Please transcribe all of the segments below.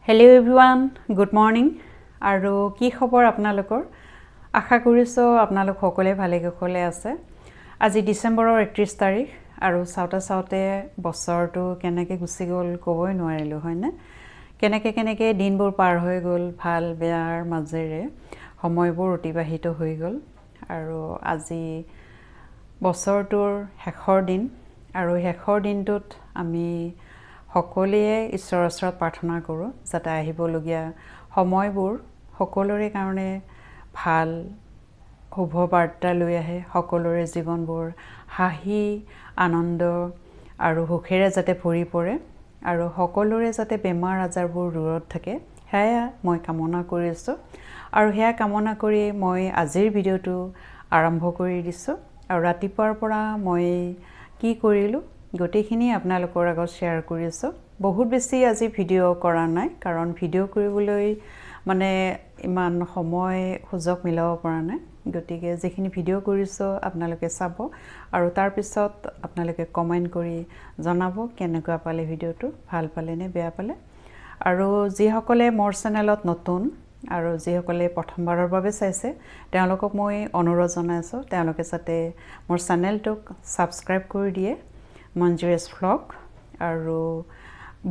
Hello' everyone, good morning. আৰু কি খবৰ আপোনালোকৰ? আশা কৰিছোঁ আপোনালোক সকলোৱে ভালে কুশলে আছে। আজি ডিচেম্বৰৰ 31 তাৰিখ আৰু চাওঁতে বছৰটো কেনেকৈ গুচি গ'ল ক'বই নোৱাৰিলোঁ, হয়নে? কেনেকৈ দিনবোৰ পাৰ হৈ গ'ল, ভাল বেয়াৰ মাজেৰে সময়বোৰ অতিবাহিত হৈ গ'ল। আৰু আজি বছৰটোৰ শেষৰ দিন, আৰু শেষৰ দিনটোত আমি সকলোৱে ঈশ্বৰৰ ওচৰত প্ৰাৰ্থনা কৰোঁ যাতে আহিবলগীয়া সময়বোৰ সকলোৰে কাৰণে ভাল শুভ বাৰ্তা লৈ আহে, সকলোৰে জীৱনবোৰ হাঁহি আনন্দ আৰু সুখেৰে যাতে ভৰি পৰে আৰু সকলোৰে যাতে বেমাৰ আজাৰবোৰ দূৰত থাকে, সেয়া মই কামনা কৰিছোঁ। আৰু সেয়া কামনা কৰি মই আজিৰ ভিডিঅ'টো আৰম্ভ কৰি দিছোঁ। আৰু ৰাতিপুৱাৰ পৰা মই কি কৰিলোঁ গোটেইখিনি আপোনালোকৰ আগত শ্বেয়াৰ কৰিছোঁ। বহুত বেছি আজি ভিডিঅ' কৰা নাই, কাৰণ ভিডিঅ' কৰিবলৈ ইমান সময় সুযোগ মিলাব পৰা নাই। গতিকে যিখিনি ভিডিঅ' কৰিছোঁ আপোনালোকে চাব আৰু তাৰপিছত আপোনালোকে কমেণ্ট কৰি জনাব কেনেকুৱা পালে ভিডিঅ'টো, ভাল পালে নে বেয়া পালে। আৰু যিসকলে মোৰ চেনেলত নতুন আৰু যিসকলে প্ৰথমবাৰৰ বাবে চাইছে তেওঁলোকক মই অনুৰোধ জনাইছোঁ তেওঁলোকে যাতে মোৰ চেনেলটোক ছাবস্ক্ৰাইব কৰি দিয়ে, মঞ্জুৰেছ ভ্লগ। আৰু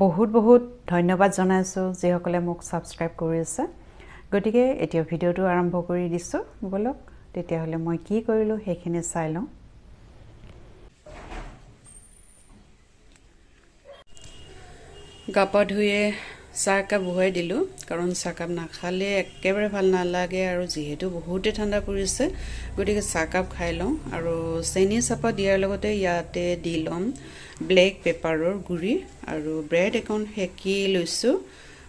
বহুত ধন্যবাদ জনাইছোঁ যিসকলে মোক ছাবস্ক্ৰাইব কৰি আছে। গতিকে এতিয়া ভিডিঅ'টো আৰম্ভ কৰি দিছোঁ, ব'লক তেতিয়াহ'লে মই কি কৰিলোঁ সেইখিনি চাই লওঁ। গা পা ধুয়ে চাহ একাপ বহুৱাই দিলোঁ, কাৰণ চাহকাপ নাখালে একেবাৰে ভাল নালাগে। আৰু যিহেতু বহুতেই ঠাণ্ডা পৰিছে গতিকে চাহকাপ খাই লওঁ। আৰু চেনি চাহপাত দিয়াৰ লগতে ইয়াতে দি ল'ম ব্লেক পেপাৰৰ গুড়ি, আৰু ব্ৰেড এখন সেকি লৈছোঁ।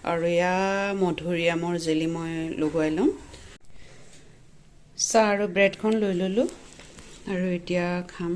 আৰু এয়া মধুৰিআমৰ জেলি মই লগোৱাই ল'ম। চাহ আৰু ব্ৰেডখন লৈ ল'লোঁ আৰু এতিয়া খাম।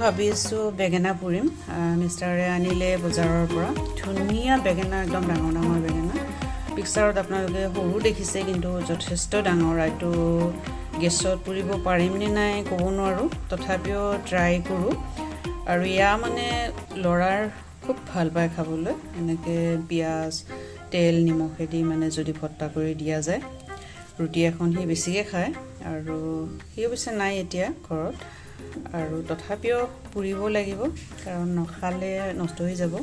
ভাবিছোঁ বেঙেনা পুৰিম। মিষ্টাৰে আনিলে বজাৰৰ পৰা ধুনীয়া বেঙেনা, একদম ডাঙৰ ডাঙৰ বেঙেনা। পিকচাৰত আপোনালোকে সৰু দেখিছে কিন্তু যথেষ্ট ডাঙৰ। এইটো গেছত পুৰিব পাৰিম নে নাই ক'ব নোৱাৰোঁ, তথাপিও ট্ৰাই কৰোঁ। আৰু এয়া ল'ৰাৰ খুব ভাল পায় খাবলৈ, এনেকৈ পিঁয়াজ তেল নিমখেদি যদি ভৰ্তা কৰি দিয়া যায়। ৰুটি এখন সি বেছিকৈ খায়, আৰু সি অৱশ্যে নাই এতিয়া ঘৰত। আৰু তথাপিও পুৰিব লাগিব, কাৰণ নখালে নষ্ট হৈ যাব।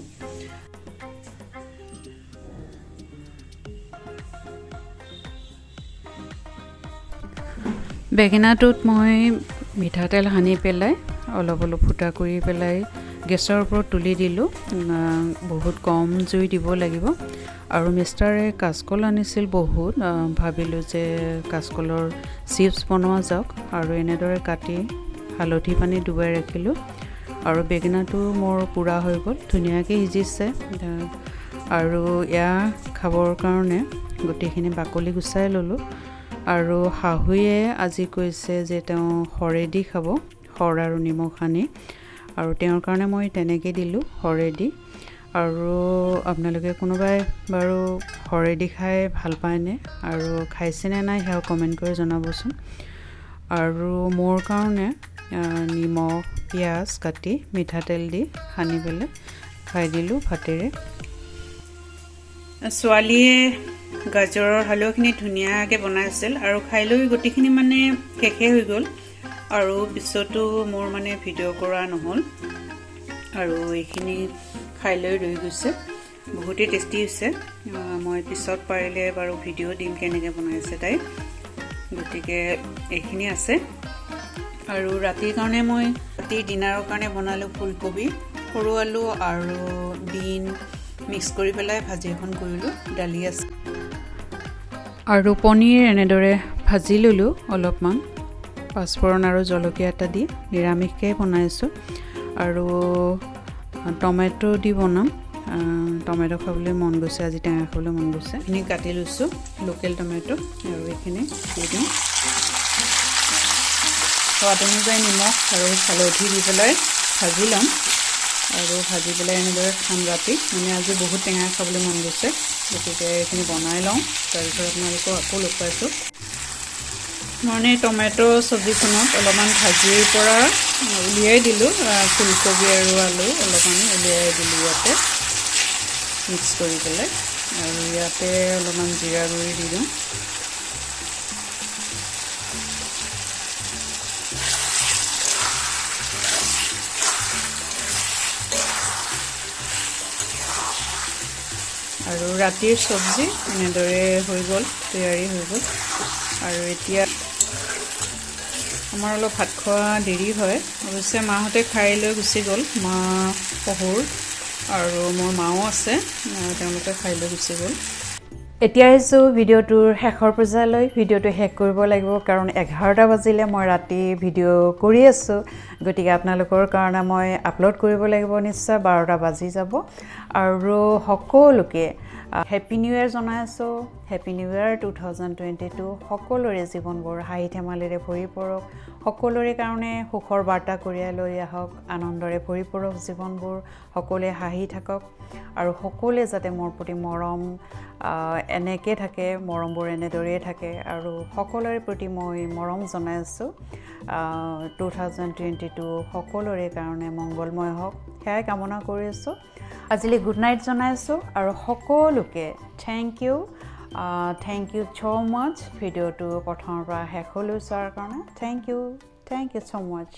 বেঙেনাটোত মই মিঠাতেল সানি পেলাই অলপ ফুটা কৰি পেলাই গেছৰ ওপৰত তুলি দিলোঁ। বহুত কম জুই দিব লাগিব। আৰু মিষ্টাৰে কাচকল আনিছিল বহুত, ভাবিলোঁ যে কাচকলৰ চিপছ বনোৱা যাওক। আৰু এনেদৰে কাটি হালধি পানীত ডুবাই ৰাখিলোঁ। আৰু বেঙেনাটো মোৰ পুৰা হৈ গ'ল, ধুনীয়াকৈ সিজিছে। আৰু এয়া খাবৰ কাৰণে গোটেইখিনি বাকলি গুচাই ল'লোঁ। আৰু শাহুৱে আজি কৈছে যে তেওঁ শৰেদি খাব, শৰ আৰু নিমখ সানি, আৰু তেওঁৰ কাৰণে মই তেনেকৈ দিলোঁ শৰেদি। আৰু আপোনালোকে কোনোবাই বাৰু শৰেদি খাই ভাল পায়নে আৰু খাইছেনে নাই সেয়াও কমেণ্ট কৰি জনাবচোন। আৰু মোৰ কাৰণে নিমখ পিঁয়াজ কাটি মিঠাতেল দি সানি পেলাই খাই দিলোঁ ভাতেৰে। ছোৱালীয়ে গাজৰৰ হালোৱাখিনি ধুনীয়াকৈ বনাইছিল, আৰু খাই লৈ গোটেইখিনি শেষেই হৈ গ'ল। আৰু পিছতো মোৰ ভিডিঅ' কৰা নহ'ল, আৰু এইখিনি খাই লৈ ৰৈ গৈছে। বহুতেই টেষ্টি হৈছে। মই পিছত পাৰিলে বাৰু ভিডিঅ' দিম কেনেকৈ বনাইছে তাই। গতিকে এইখিনি আছে আৰু ৰাতিৰ কাৰণে মই ৰাতিৰ ডিনাৰৰ কাৰণে বনালোঁ ফুলকবি সৰু আলু আৰু বিন মিক্স কৰি পেলাই ভাজি এখন কৰিলোঁ দালি আছে আৰু পনীৰ এনেদৰে ভাজি ললোঁ অলপমান পাঁচফোৰণ আৰু জলকীয়া এটা দি নিৰামিষকৈ বনাইছোঁ আৰু টমেটো দি বনাম টমেটো খাবলৈ মন গৈছে আজি টেঙা খাবলৈ মন গৈছে এইখিনি কাটি লৈছোঁ লোকেল টমেটো আৰু এইখিনি দি দিওঁ সোৱাদ অনুযায়ী নিমখ আৰু হালধি দি পেলাই ভাজি ল'ম আৰু ভাজি পেলাই এনেদৰে খাম ৰাতি মানে আজি বহুত টেঙা খাবলৈ মন গৈছে গতিকে এইখিনি বনাই লওঁ তাৰপিছত আপোনালোকক আকৌ লগ পাইছোঁ মানে টমেটো চব্জিখনত অলপমান ভাজিৰ পৰা উলিয়াই দিলোঁ ফুলকবি আৰু আলু অলপমান উলিয়াই দিলোঁ ইয়াতে মিক্স কৰি পেলাই আৰু ইয়াতে অলপমান জিৰা গুড়ি দি দিওঁ আৰু ৰাতিৰ চব্জি এনেদৰে হৈ গ'ল তৈয়াৰী হৈ গ'ল আৰু এতিয়া আমাৰ অলপ ভাত খোৱা দেৰি হয় অৱশ্যে মাহঁতে খাই লৈ গুচি গ'ল মা শহুৰ আৰু মোৰ মাও আছে তেওঁলোকে খাই লৈ গুচি গ'ল এতিয়া আহিছোঁ ভিডিঅ'টোৰ শেষৰ পৰ্যায়লৈ ভিডিঅ'টো শেষ কৰিব লাগিব কাৰণ 11টা বাজিলে মই ৰাতি ভিডিঅ' কৰি আছোঁ গতিকে আপোনালোকৰ কাৰণে মই আপলোড কৰিব লাগিব নিশ্চয় 12টা বাজি যাব আৰু সকলোকে হেপী নিউ ইয়েৰ জনাই আছোঁ হেপী নিউ ইয়েৰ 2022 সকলোৰে জীৱনবোৰ হাঁহি ধেমালিৰে ভৰি পৰক সকলোৰে কাৰণে সুখৰ বাৰ্তা কঢ়িয়াই লৈ আহক আনন্দৰে ভৰি পৰক জীৱনবোৰ সকলোৱে হাঁহি থাকক আৰু সকলোৱে যাতে মোৰ প্ৰতি মৰম এনেকৈ থাকে মৰমবোৰ এনেদৰেই থাকে আৰু সকলোৰে প্ৰতি মই মৰম জনাই আছোঁ 2022 সকলোৰে কাৰণে মংগলময় হওক সেয়াই কামনা কৰি আছোঁ আজিলৈ গুড নাইট জনাই আছোঁ আৰু সকলোকে থেংক ইউ ছ' মাছ ভিডিঅ'টো প্ৰথমৰ পৰা শেষলৈ চোৱাৰ কাৰণে থেংক ইউ ছ' মাছ